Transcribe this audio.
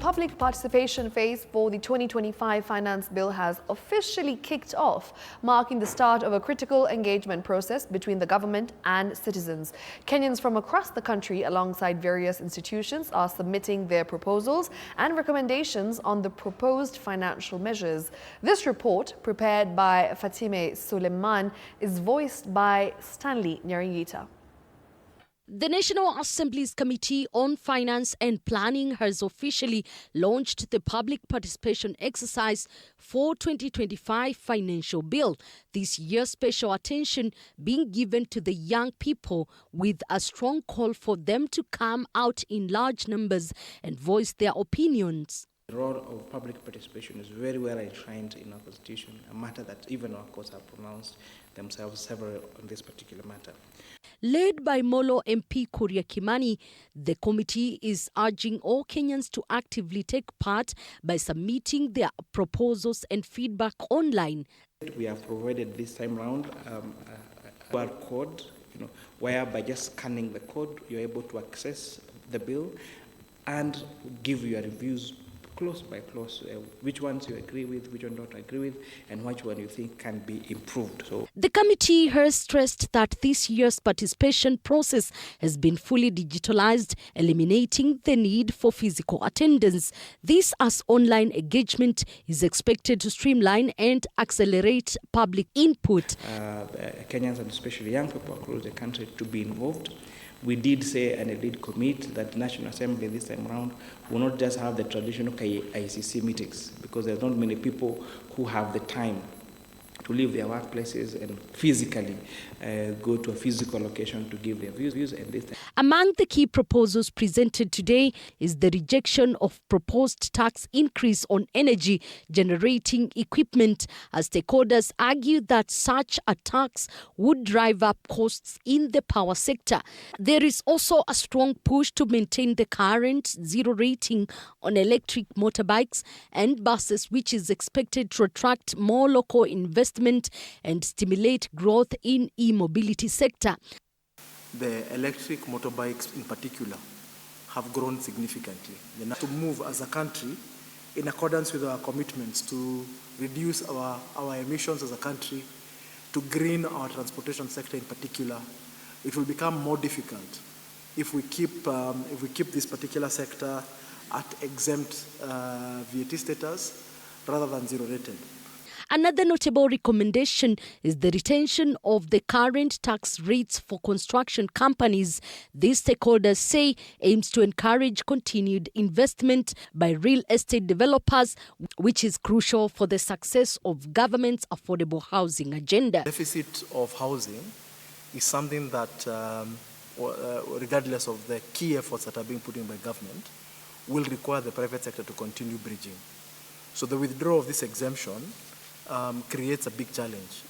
public participation phase for the 2025 Finance Bill has officially kicked off, marking the start of a critical engagement process between the government and citizens. Kenyans from across the country, alongside various institutions, are submitting their proposals and recommendations on the proposed financial measures. This report, prepared by Fatime Suleiman, is voiced by Stanley Nyarigita. The National Assembly's Committee on Finance and Planning has officially launched the public participation exercise for 2025 financial bill. This year, special attention being given to the young people, with a strong call for them to come out in large numbers and voice their opinions. The role of public participation is very well enshrined in our Constitution, a matter that even our courts have pronounced themselves several on this particular matter. Led by Molo MP Kuria Kimani, the committee is urging all Kenyans to actively take part by submitting their proposals and feedback online. We have provided this time round a QR code, where by just scanning the code, you're able to access the bill and give your reviews close by close, which ones you agree with, which one don't agree with, and which one you think can be improved. So the committee has stressed that this year's participation process has been fully digitalized, eliminating the need for physical attendance. This, as online engagement is expected to streamline and accelerate public input. Kenyans, and especially young people across the country, to be involved. We did say, and I did commit, that the National Assembly this time around will not just have the traditional ICC meetings, because there's not many people who have the time to leave their workplaces and physically go to a physical location to give their views. And this. Among the key proposals presented today is the rejection of proposed tax increase on energy generating equipment, as stakeholders argue that such a tax would drive up costs in the power sector. There is also a strong push to maintain the current zero rating on electric motorbikes and buses, which is expected to attract more local investment and stimulate growth in e-mobility sector. The electric motorbikes in particular have grown significantly. We have to move as a country in accordance with our commitments to reduce our emissions as a country, to green our transportation sector in particular. It will become more difficult if we keep this particular sector at exempt VAT status rather than zero rated. Another notable recommendation is the retention of the current tax rates for construction companies. These stakeholders say aims to encourage continued investment by real estate developers, which is crucial for the success of government's affordable housing agenda. Deficit of housing is something that, regardless of the key efforts that are being put in by government, will require the private sector to continue bridging. So the withdrawal of this exemption creates a big challenge.